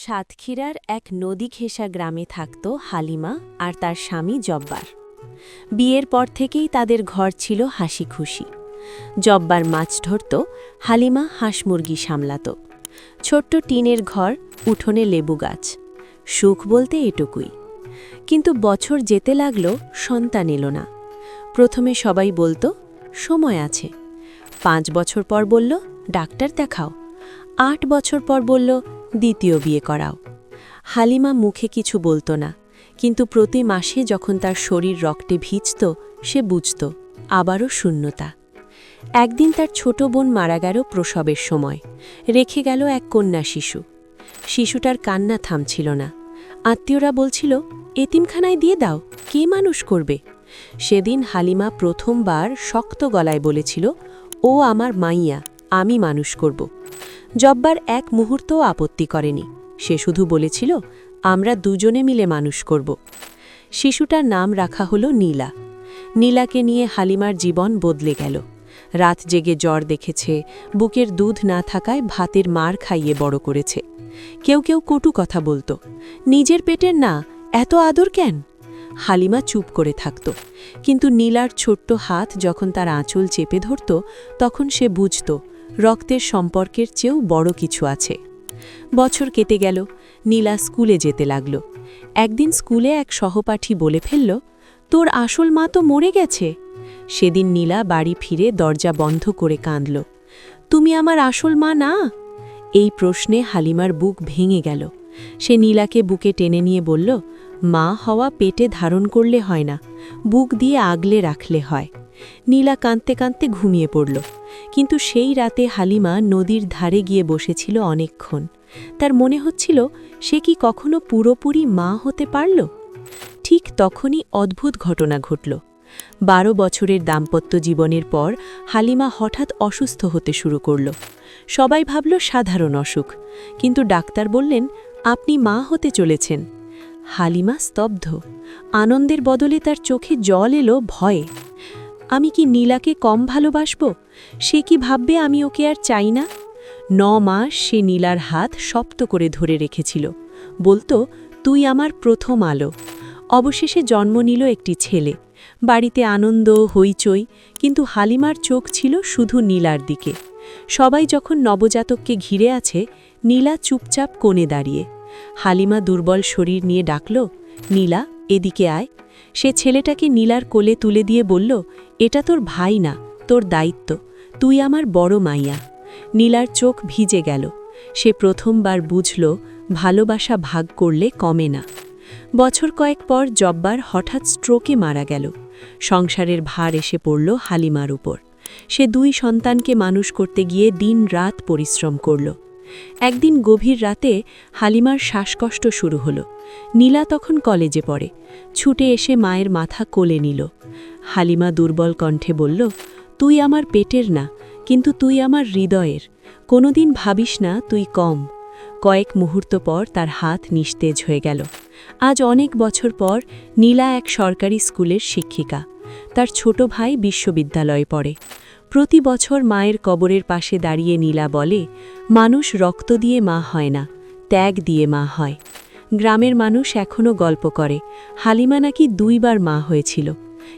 সাতক্ষীরার এক নদী ঘেঁষা গ্রামে থাকত হালিমা আর তার স্বামী জব্বার। বিয়ের পর থেকেই তাদের ঘর ছিল হাসি খুশি। জব্বার মাছ ধরত, হালিমা হাঁস মুরগি সামলাত। ছোট্ট টিনের ঘর, উঠোনে লেবু গাছ। সুখ বলতে এটুকুই। কিন্তু বছর যেতে লাগল, সন্তান এলো না। প্রথমে সবাই বলতো সময় আছে। 5 বছর পর বলল ডাক্তার দেখাও। 8 বছর পর বলল দ্বিতীয় বিয়ে করাও। হালিমা মুখে কিছু বলতো না, কিন্তু প্রতি মাসে যখন তার শরীর রক্তে ভিজত, সে বুঝত আবারও শূন্যতা। একদিন তার ছোট বোন মারা গেল প্রসবের সময়, রেখে গেল এক কন্যা শিশু। শিশুটার কান্না থামছিল না। আত্মীয়রা বলছিল এতিমখানায় দিয়ে দাও, কে মানুষ করবে? সেদিন হালিমা প্রথমবার শক্ত গলায় বলেছিল, ও আমার মাইয়া, আমি মানুষ করব। জব্বার এক মুহূর্তও আপত্তি করেনি। সে শুধু বলেছিল আমরা দুজনে মিলে মানুষ করব। শিশুটার নাম রাখা হলো নীলা। নীলাকে নিয়ে হালিমার জীবন বদলে গেল। রাত জেগে জ্বর দেখেছে, বুকের দুধ না থাকায় ভাতের মার খাইয়ে বড় করেছে। কেউ কেউ কটু কথা বলতো, নিজের পেটের না, এত আদর কেন? হালিমা চুপ করে থাকত, কিন্তু নীলার ছোট্ট হাত যখন তার আঁচল চেপে ধরত, তখন সে বুঝত রক্তের সম্পর্কের চেয়েও বড় কিছু আছে। বছর কেটে গেল, নীলা স্কুলে যেতে লাগল। একদিন স্কুলে এক সহপাঠী বলে ফেলল, তোর আসল মা তো মরে গেছে। সেদিন নীলা বাড়ি ফিরে দরজা বন্ধ করে কাঁদল। তুমি আমার আসল মা না? এই প্রশ্নে হালিমার বুক ভেঙে গেল। সে নীলাকে বুকে টেনে নিয়ে বলল, মা হওয়া পেটে ধারণ করলে হয় না, বুক দিয়ে আগলে রাখলে হয়। নীলা কাঁদতে কাঁদতে ঘুমিয়ে পড়ল। কিন্তু সেই রাতে হালিমা নদীর ধারে গিয়ে বসেছিল অনেকক্ষণ। তার মনে হচ্ছিল সে কি কখনো পুরোপুরি মা হতে পারল? ঠিক তখনই অদ্ভুত ঘটনা ঘটল। 12 বছরের দাম্পত্য জীবনের পর হালিমা হঠাৎ অসুস্থ হতে শুরু করল। সবাই ভাবল সাধারণ অসুখ, কিন্তু ডাক্তার বললেন আপনি মা হতে চলেছেন। হালিমা স্তব্ধ। আনন্দের বদলে তার চোখে জল এলো ভয়ে। আমি কি নীলাকে কম ভালোবাসব? সে কি ভাববে আমি ওকে আর চাই না? 9 মাস সে নীলার হাত শক্ত করে ধরে রেখেছিল, বলতো তুই আমার প্রথম আলো। অবশেষে জন্ম নিল একটি ছেলে। বাড়িতে আনন্দ হইচই, কিন্তু হালিমার চোখ ছিল শুধু নীলার দিকে। সবাই যখন নবজাতককে ঘিরে আছে, নীলা চুপচাপ কোণে দাঁড়িয়ে। হালিমা দুর্বল শরীর নিয়ে ডাকল, নীলা এদিকে আয়। সে ছেলেটাকে নীলার কোলে তুলে দিয়ে বলল, এটা তোর ভাই না, তোর দায়িত্ব, তুই আমার বড় মাইয়া। নীলার চোখ ভিজে গেল। সে প্রথমবার বুঝল ভালোবাসা ভাগ করলে কমে না। বছর কয়েক পর জব্বার হঠাৎ স্ট্রোকে মারা গেল। সংসারের ভার এসে পড়ল হালিমার উপর। সে 2 সন্তানকে মানুষ করতে গিয়ে দিন-রাত পরিশ্রম করল। একদিন গভীর রাতে হালিমার শ্বাসকষ্ট শুরু হলো। নীলা তখন কলেজে পড়ে। ছুটে এসে মায়ের মাথা কোলে নিল। হালিমা দুর্বল কণ্ঠে বলল, তুই আমার পেটের না, কিন্তু তুই আমার হৃদয়ের। কোনোদিন ভাবিস না তুই কম। কয়েক মুহূর্ত পর তার হাত নিস্তেজ হয়ে গেল। আজ অনেক বছর পর নীলা এক সরকারি স্কুলের শিক্ষিকা। তার ছোট ভাই বিশ্ববিদ্যালয়ে পড়ে। প্রতি বছর মায়ের কবরের পাশে দাঁড়িয়ে নীলা বলে, মানুষ রক্ত দিয়ে মা হয় না, ত্যাগ দিয়ে মা হয়। গ্রামের মানুষ এখনও গল্প করে হালিমা নাকি 2 বার মা হয়েছিল।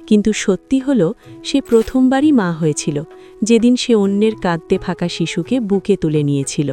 কিন্তু সত্যি হল সে প্রথমবারই মা হয়েছিল, যেদিন সে অন্যের কাঁদতে থাকা শিশুকে বুকে তুলে নিয়েছিল।